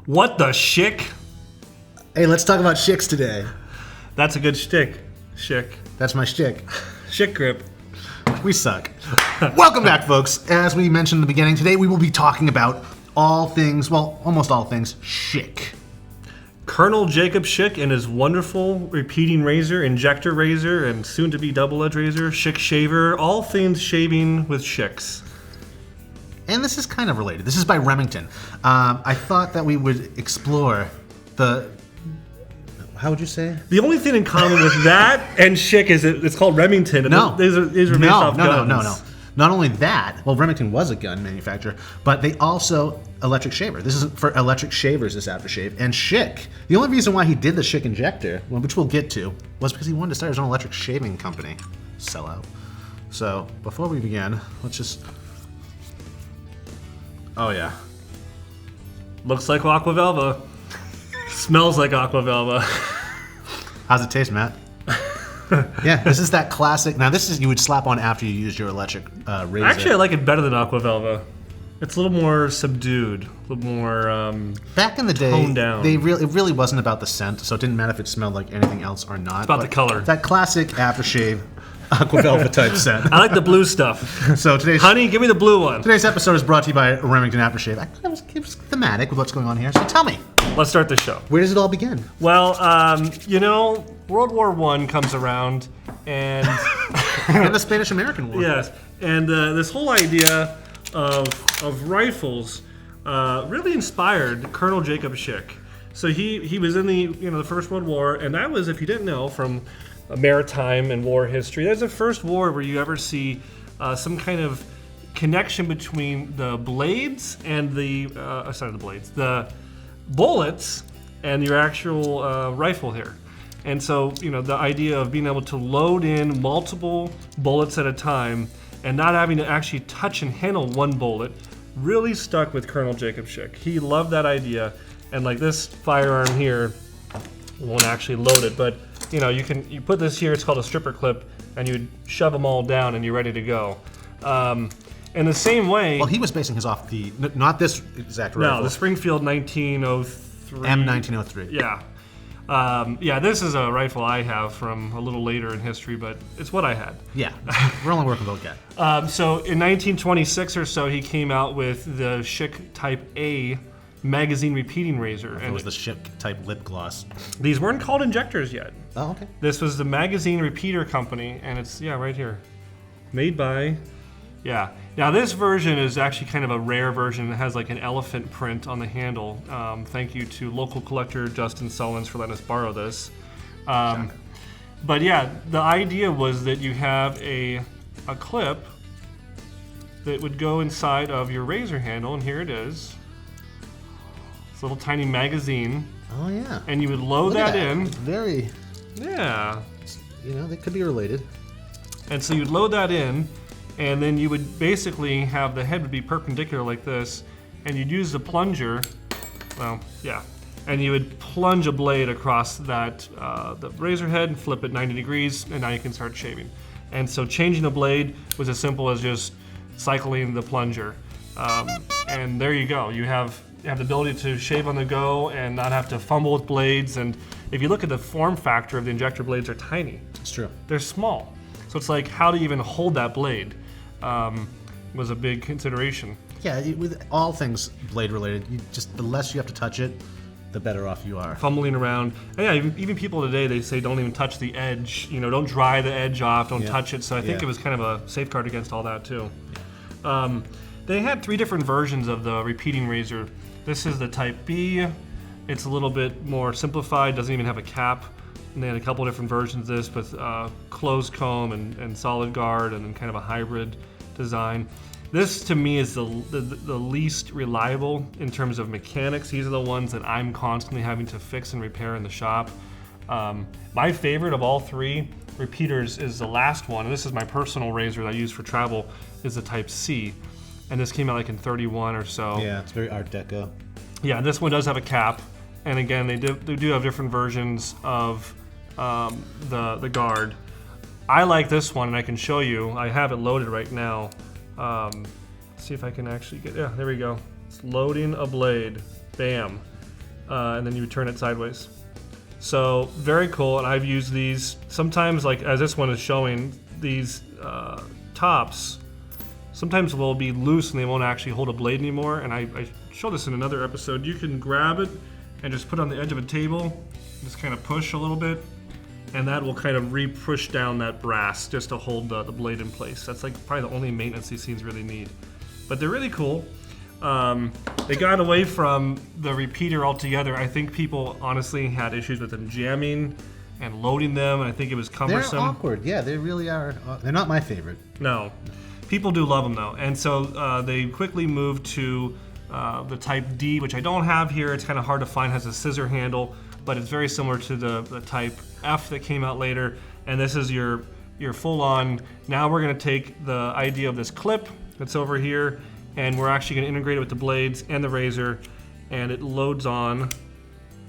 What the Schick? Hey, let's talk about Schicks today. That's a good shtick. Schick. That's my shtick. Schick grip. We suck. Welcome back, folks. As we mentioned in the beginning, today we will be talking about all things, well, almost all things, Schick. Colonel Jacob Schick and his wonderful repeating razor, Injector razor, and soon-to-be double-edged razor, Schick shaver, all things shaving with Schicks. And this is kind of related. This is by Remington. I thought that we would explore the... How would you say? The only thing in common with that and Schick is it's called Remington. And No. These are based off guns. No. Not only that, well, Remington was a gun manufacturer, but they also electric shaver. This is for electric shavers, this aftershave. And Schick, the only reason why he did the Schick Injector, which we'll get to, was because he wanted to start his own electric shaving company. Sellout. So, before we begin, let's just... Oh, yeah. Looks like Aqua Velva. Smells like Aqua Velva. How's it taste, Matt? Yeah, this is that classic. Now, this is you would slap on after you used your electric razor. Actually, I like it better than Aqua Velva. It's a little more subdued, a little more back in the day, toned down. It really wasn't about the scent, so it didn't matter if it smelled like anything else or not. It's about the color. That classic aftershave Aqua Velva type scent. I like the blue stuff. So Honey, give me the blue one. Today's episode is brought to you by Remington Aftershave. I thought it was thematic with what's going on here. So tell me, Let's start the show. where does it all begin? Well, World War I comes around, and In the Spanish-American War. yes, and this whole idea of rifles really inspired Colonel Jacob Schick. So he was in the First World War, and that was, if you didn't know, from maritime and war history. That's the first war where you ever see some kind of connection between the blades and the bullets and your actual rifle here. And so, the idea of being able to load in multiple bullets at a time and not having to actually touch and handle one bullet really stuck with Colonel Jacob Schick. He loved that idea, and like this firearm here won't actually load it, but you put this here, it's called a stripper clip, and you shove them all down and you're ready to go. In the same way... Well, he was basing his off not this exact rifle. No, the Springfield 1903. M1903. Yeah. This is a rifle I have from a little later in history, but it's what I had. Yeah, we're only working with what we got. So in 1926 or so, he came out with the Schick Type A magazine repeating razor. It was the Schick type lip gloss. These weren't called injectors yet. Oh, okay. This was the magazine repeater company, and it's, right here. Made by, Now this version is actually kind of a rare version. It has like an elephant print on the handle. Thank you to local collector Justin Sullins for letting us borrow this. But yeah, the idea was that you have a clip that would go inside of your razor handle, and here it is. It's a little tiny magazine. Oh, yeah. And you would load that in. Very... Yeah. They could be related. And so you'd load that in, and then you would basically have the head would be perpendicular like this, and you'd use the plunger, and you would plunge a blade across that the razor head and flip it 90 degrees, and now you can start shaving. And so changing the blade was as simple as just cycling the plunger. And there you go. You have the ability to shave on the go and not have to fumble with blades. And if you look at the form factor of the injector blades, are tiny. It's true. They're small. So it's like how to even hold that blade was a big consideration. Yeah, with all things blade related, the less you have to touch it, the better off you are. Fumbling around. And yeah, even people today, they say don't even touch the edge. Don't dry the edge off, don't touch it. So I think it was kind of a safeguard against all that too. They had 3 different versions of the repeating razor. This is the Type B. It's a little bit more simplified, doesn't even have a cap. And they had a couple different versions of this with closed comb and solid guard, and then kind of a hybrid design. This to me is the least reliable in terms of mechanics. These are the ones that I'm constantly having to fix and repair in the shop. My favorite of all 3 repeaters is the last one, and this is my personal razor that I use for travel, is the Type C. And this came out like in 31 or so. Yeah, it's very Art Deco. Yeah, this one does have a cap. And again, they do have different versions of the guard. I like this one, and I can show you. I have it loaded right now. See if I can actually get, there we go. It's loading a blade. Bam. and then you would turn it sideways. So very cool, and I've used these sometimes, like as this one is showing, these tops sometimes will be loose and they won't actually hold a blade anymore. And I show this in another episode. You can grab it and just put it on the edge of a table, just kind of push a little bit, and that will kind of re-push down that brass just to hold the blade in place. That's like probably the only maintenance these things really need. But they're really cool. They got away from the repeater altogether. I think people honestly had issues with them jamming and loading them, and I think it was cumbersome. They're awkward. Yeah, they really are. They're not my favorite. No. People do love them though. And so they quickly moved to the Type D, which I don't have here. It's kind of hard to find. It has a scissor handle, but it's very similar to the Type F that came out later. And this is your full-on. Now we're going to take the idea of this clip that's over here, and we're actually going to integrate it with the blades and the razor, and it loads on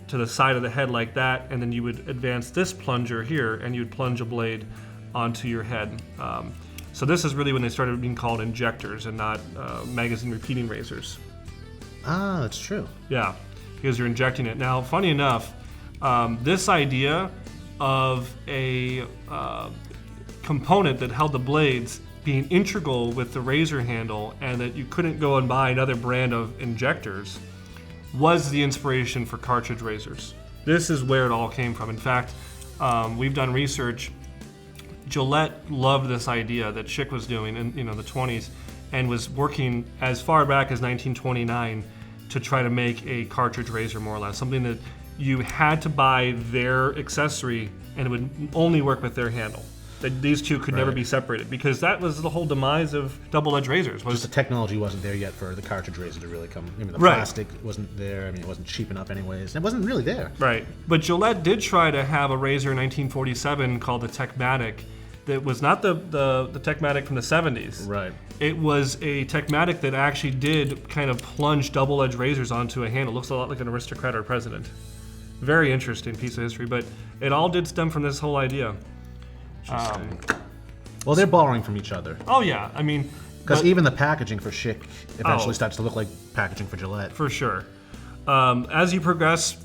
to the side of the head like that, and then you would advance this plunger here, and you would plunge a blade onto your head. So this is really when they started being called injectors and not magazine repeating razors. Ah, that's true. Yeah, because you're injecting it. Now, funny enough, this idea of a component that held the blades being integral with the razor handle and that you couldn't go and buy another brand of injectors was the inspiration for cartridge razors. This is where it all came from. In fact, we've done research. Gillette loved this idea that Schick was doing in the 20s and was working as far back as 1929 to try to make a cartridge razor, more or less, something that you had to buy their accessory and it would only work with their handle. That these two could never be separated, because that was the whole demise of double-edged razors. Just the technology wasn't there yet for the cartridge razor to really come. I mean, the plastic wasn't there. I mean, it wasn't cheap enough anyways. It wasn't really there. Right. But Gillette did try to have a razor in 1947 called the Techmatic that was not the Techmatic from the 70s. Right. It was a Techmatic that actually did kind of plunge double-edged razors onto a handle. Looks a lot like an aristocrat or president. Very interesting piece of history, but it all did stem from this whole idea. Well, they're borrowing from each other. Oh yeah, I mean, because even the packaging for Schick eventually starts to look like packaging for Gillette. For sure. As you progress,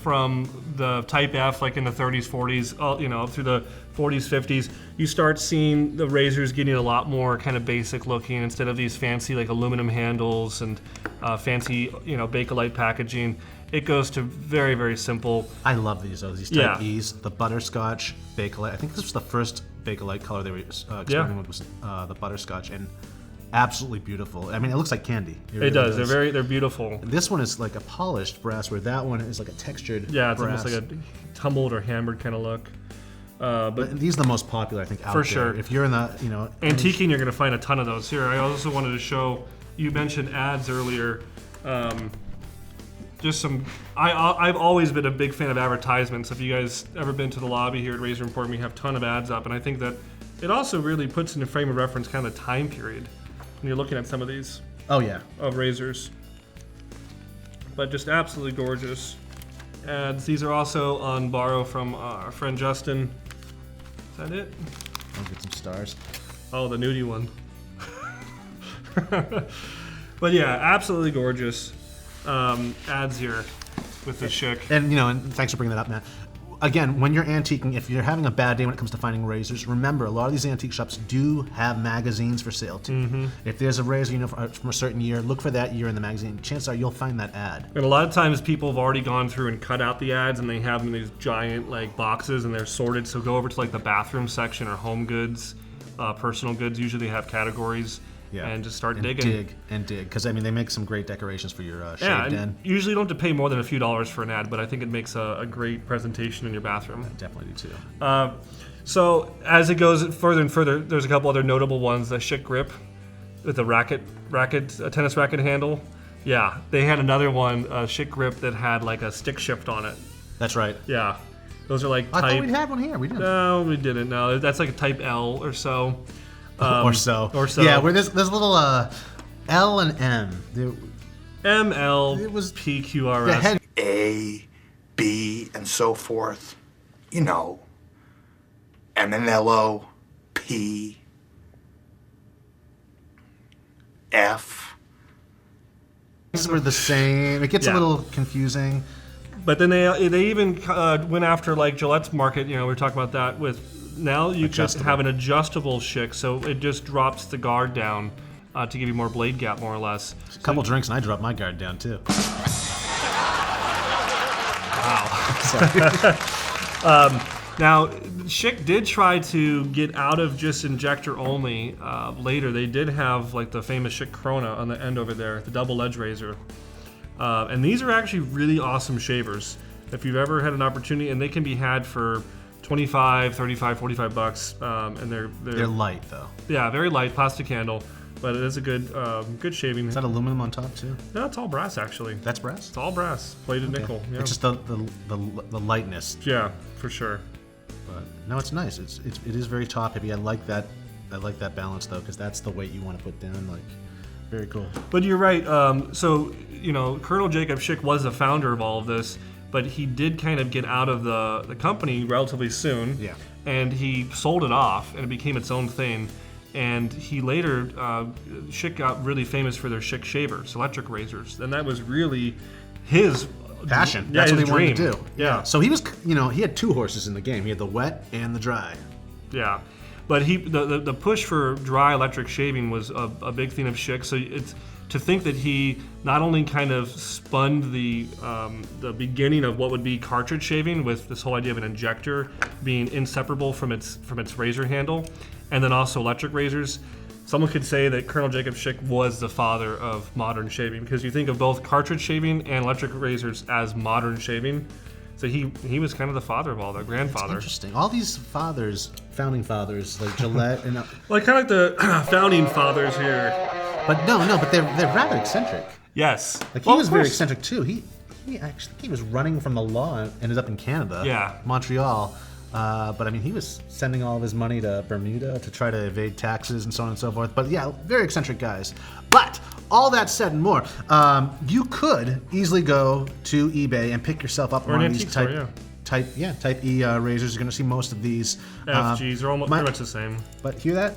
from the Type F, like in the 30s, 40s, through the 40s, 50s, you start seeing the razors getting a lot more kind of basic looking instead of these fancy like aluminum handles and fancy, Bakelite packaging. It goes to very, very simple. I love these though. These Type E's, the butterscotch Bakelite. I think this was the first Bakelite color they were experimenting with, was the butterscotch, and absolutely beautiful. I mean, it looks like candy. It really does. They're beautiful. This one is like a polished brass, where that one is like a textured. Yeah, it's brass. almost like a tumbled or hammered kind of look. But these are the most popular, I think, out for there. sure. If you're in the, antiquing, you're going to find a ton of those. Here, I also wanted to show. You mentioned ads earlier. Just some. I've always been a big fan of advertisements. If you guys ever been to the lobby here at Razor Emporium, we have a ton of ads up, and I think that it also really puts in a frame of reference kind of the time period when you're looking at some of these. Oh yeah. Of razors. But just absolutely gorgeous ads. These are also on borrow from our friend Justin. Is that it? I'll get some stars. Oh, the nudie one. But yeah, absolutely gorgeous. Ads here with the Schick. And and thanks for bringing that up, Matt. Again, when you're antiquing, if you're having a bad day when it comes to finding razors, remember a lot of these antique shops do have magazines for sale too. Mm-hmm. If there's a razor from a certain year, look for that year in the magazine. Chances are you'll find that ad. And a lot of times people have already gone through and cut out the ads, and they have them in these giant boxes, and they're sorted. So go over to the bathroom section or home goods, personal goods. Usually they have categories. Yeah. And just start digging. Dig, because they make some great decorations for your shave den. Usually you don't have to pay more than a few dollars for an ad, but I think it makes a great presentation in your bathroom. I definitely do too. So as it goes further and further, there's a couple other notable ones. The Schick grip with a tennis racket handle. Yeah, they had another one, a Schick grip that had a stick shift on it. That's right. Yeah, those are type. I thought we had one here. We didn't. No, we didn't. No, that's a type L or so. Or so. Yeah, where there's little L and M. ML, it was PQRS. A, B, and so forth. M and LO, P, F. These were the same. It gets a little confusing. But then they even went after like Gillette's market. We were talking about that with now you just have an adjustable Schick, so it just drops the guard down to give you more blade gap, more or less. A couple drinks and I drop my guard down too. Wow. Now, Schick did try to get out of just Injector only later. They did have like the famous Schick Corona on the end over there, the double edge razor. And these are actually really awesome shavers. If you've ever had an opportunity, and they can be had for 25, 35, 45 bucks. And they're light though. Yeah, very light, plastic handle, but it is a good shaving. Is that aluminum on top too? No, it's all brass actually. That's brass? It's all brass, plated nickel. Yeah. It's just the lightness. Yeah, for sure. But no, it's nice. It is very top heavy. I like that balance though, because that's the weight you want to put down. Like, very cool. But you're right. So Colonel Jacob Schick was the founder of all of this, but he did kind of get out of the company relatively soon. Yeah. And he sold it off, and it became its own thing. And he later, Schick got really famous for their Schick shavers, electric razors, and that was really his passion. Yeah, that's what he dream. wanted to do. Yeah. So he was, he had two horses in the game. He had the wet and the dry. Yeah. But the push for dry electric shaving was a big thing of Schick. So it's to think that he not only kind of spun the beginning of what would be cartridge shaving with this whole idea of an injector being inseparable from its razor handle, and then also electric razors. Someone could say that Colonel Jacob Schick was the father of modern shaving, because you think of both cartridge shaving and electric razors as modern shaving. So he was kind of the father of all that, grandfather. That's interesting. All these founding fathers, like Gillette and like kind of like the founding fathers here. But but they're rather eccentric. Yes. Like he was very eccentric too. He was running from the law and ended up in Canada. Yeah. Montreal. But I mean, he was sending all of his money to Bermuda to try to evade taxes and so on and so forth. But yeah, very eccentric guys. But all that said and more, you could easily go to eBay and pick yourself up one of these type E razors. You're going to see most of these. FGs are almost pretty much the same. But hear that?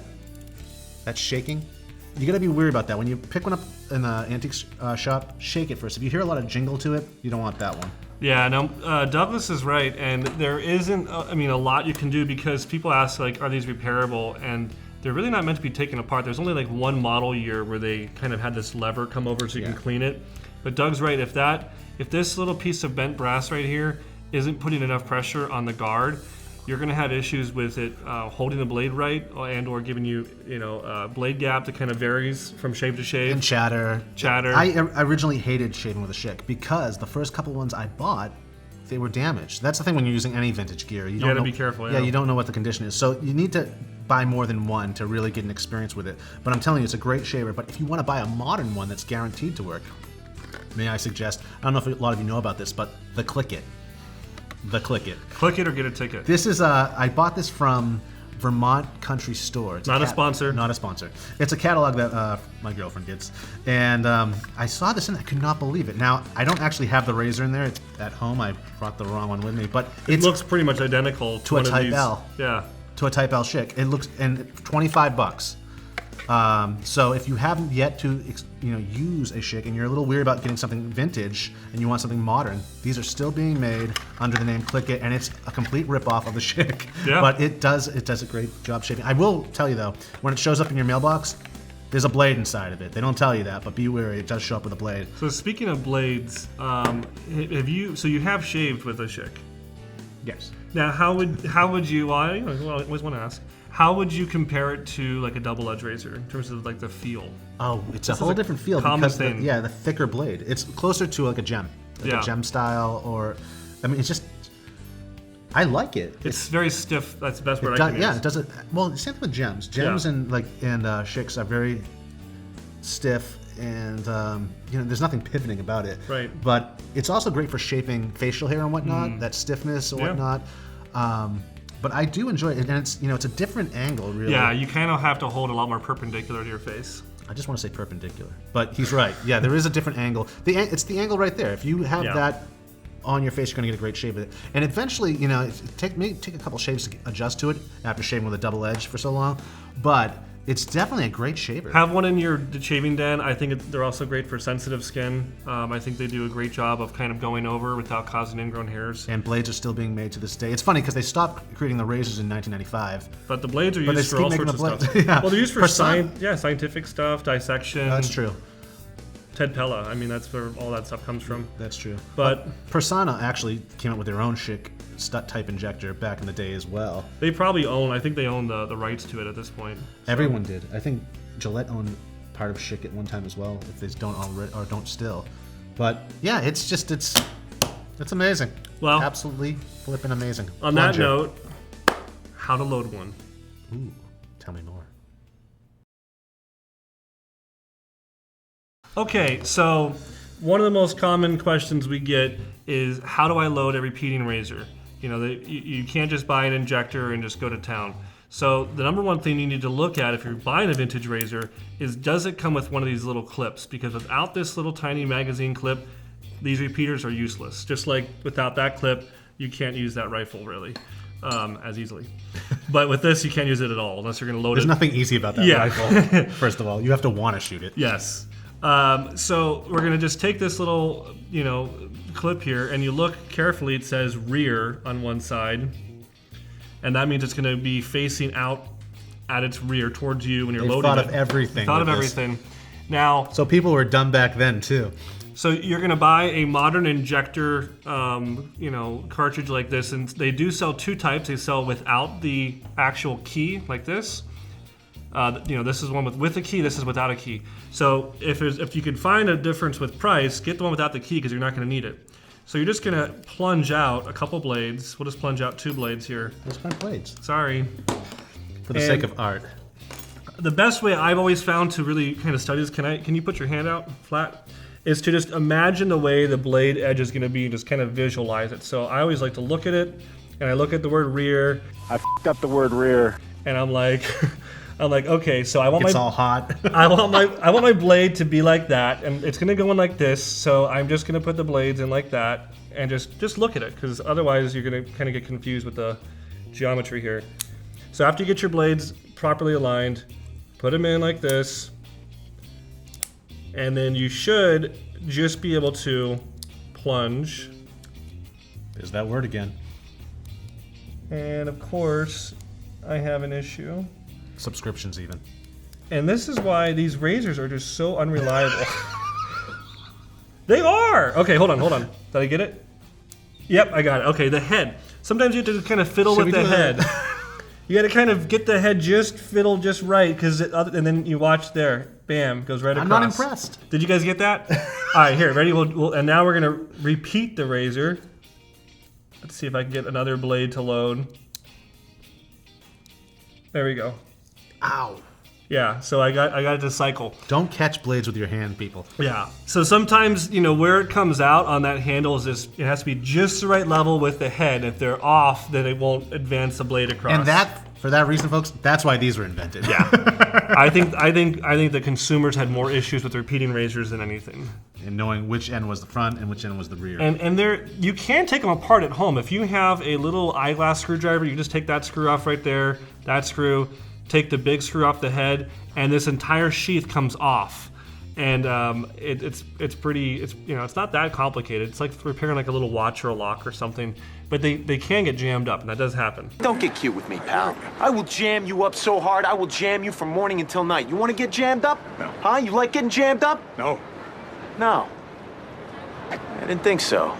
That's shaking. You got to be weary about that. When you pick one up in the antique shop, shake it first. If you hear a lot of jingle to it, you don't want that one. Yeah, no, Douglas is right, and there isn't, a lot you can do, because people ask, like, are these repairable? And they're really not meant to be taken apart. There's only like one model year where they kind of had this lever come over so you can clean it. But Doug's right, if this little piece of bent brass right here isn't putting enough pressure on the guard, you're going to have issues with it holding the blade right, and or giving you, blade gap that kind of varies from shave to shave. And chatter. I originally hated shaving with a Schick because the first couple ones I bought, they were damaged. That's the thing when you're using any vintage gear. You got to be careful. Yeah, you don't know what the condition is. So you need to buy more than one to really get an experience with it. But I'm telling you, it's a great shaver. But if you want to buy a modern one that's guaranteed to work, may I suggest, I don't know if a lot of you know about this, but the Click It. Click It or get a ticket. This is I bought this from Vermont Country Store. It's not a sponsor. Not a sponsor. It's a catalog that my girlfriend gets, and I saw this and I could not believe it. Now I don't actually have the razor in there. It's at home. I brought the wrong one with me, but it looks pretty much identical to a Type L. Yeah. To a Type L Schick. It looks, and $25. So if you haven't yet to use a Schick and you're a little weird about getting something vintage and you want something modern, these are still being made under the name Click It, and it's a complete ripoff of the Schick. Yeah. But it does a great job shaving. I will tell you though, when it shows up in your mailbox, there's a blade inside of it. They don't tell you that, but be wary, it does show up with a blade. So speaking of blades, you have shaved with a Schick? Yes. Now how would you? I always want to ask. How would you compare it to like a double edge razor in terms of like the feel? Oh, it's a whole different feel because the thicker blade. It's closer to like a gem, a gem style, or it's just. I like it. It's very stiff. That's the best word I can use. Yeah, it does it. Well, same thing with gems. Gems and Schicks are very stiff, and there's nothing pivoting about it. Right. But it's also great for shaping facial hair and whatnot. That stiffness and whatnot. But I do enjoy it, and it's a different angle, really. Yeah, you kind of have to hold a lot more perpendicular to your face. I just want to say perpendicular, but he's right. Yeah, there is a different angle. It's the angle right there. If you have that on your face, you're going to get a great shave with it. And eventually, it may take a couple shaves to adjust to it after shaving with a double edge for so long. But It's definitely a great shaver. Have one in your shaving den. I think they're also great for sensitive skin. I think they do a great job of kind of going over without causing ingrown hairs. And blades are still being made to this day. It's funny because they stopped creating the razors in 1995. But the blades are used for all sorts of stuff. Yeah. Well, they're used for scientific stuff, dissection. That's true. Ted Pella. I mean, that's where all that stuff comes from. That's true. But Persona actually came up with their own Schick type injector back in the day as well. they probably own. I think they own the rights to it at this point. Everyone did. I think Gillette owned part of Schick at one time as well, if they don't already or don't still. But yeah, it's amazing. Well, absolutely flipping amazing. On that note, how to load one. Ooh, tell me more. Okay, so one of the most common questions we get is, how do I load a repeating razor? You know, you can't just buy an injector and just go to town. So the number one thing you need to look at if you're buying a vintage razor is, does it come with one of these little clips? Because without this little tiny magazine clip, these repeaters are useless. Just like without that clip, you can't use that rifle really as easily. But with this, you can't use it at all unless you're going to load it. There's nothing easy about that rifle. First of all, you have to want to shoot it. Yes. So we're going to just take this little, clip here, and you look carefully. It says rear on one side, and that means it's going to be facing out at its rear towards you when you're loading. Thought of everything. Thought of everything. Now, so people were dumb back then too. So you're going to buy a modern injector, cartridge like this, and they do sell two types. They sell without the actual key, like this. This is one with a key. This is without a key. So if you could find a difference with price, get the one without the key because you're not going to need it. So you're just going to plunge out a couple blades. We'll just plunge out 2 blades here. Those my blades. Sorry. For the sake of art. The best way I've always found to really kind of study this, can you put your hand out flat? Is to just imagine the way the blade edge is going to be and just kind of visualize it. So I always like to look at it, and I look at the word rear. I f***ed up the word rear. And I'm like, okay, so I want it's all hot. I want my blade to be like that, and it's gonna go in like this. So I'm just gonna put the blades in like that, and just look at it, because otherwise you're gonna kind of get confused with the geometry here. So after you get your blades properly aligned, put them in like this, and then you should just be able to plunge. There's that word again. And of course, I have an issue. Subscriptions even. And this is why these razors are just so unreliable. They are! Okay, hold on. Did I get it? Yep, I got it. Okay, the head. Sometimes you have to kind of fiddle with the head. You gotta kind of get the head fiddle just right, and then you watch there. Bam, goes right across. I'm not impressed. Did you guys get that? All right, here, ready? And now we're gonna repeat the razor. Let's see if I can get another blade to load. There we go. Ow. Yeah, so I got it to cycle. Don't catch blades with your hand, people. Yeah. So sometimes, where it comes out on that handle is it has to be just the right level with the head. If they're off, then it won't advance the blade across. And for that reason, folks, that's why these were invented. Yeah. I think the consumers had more issues with repeating razors than anything. And knowing which end was the front and which end was the rear. And you can take them apart at home. If you have a little eyeglass screwdriver, you just take that screw off right there, that screw, take the big screw off the head, and this entire sheath comes off. And it's not that complicated. It's like repairing like a little watch or a lock or something. But they can get jammed up, and that does happen. Don't get cute with me, pal. I will jam you up so hard, I will jam you from morning until night. You want to get jammed up? No. Huh? You like getting jammed up? No. No. I didn't think so.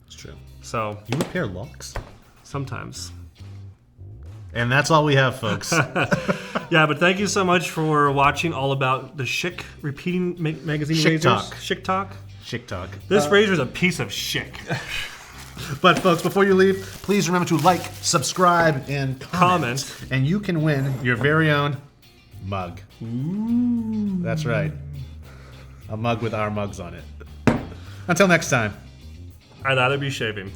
It's true. So you repair locks? Sometimes. And that's all we have, folks. Yeah, but thank you so much for watching all about the Schick repeating magazine Schick razors. talk. Schick talk. Schick talk. This razor is a piece of Schick. But folks, before you leave, please remember to like, subscribe, and comment. And you can win your very own mug. Ooh. That's right. A mug with our mugs on it. Until next time. I'd rather be shaving.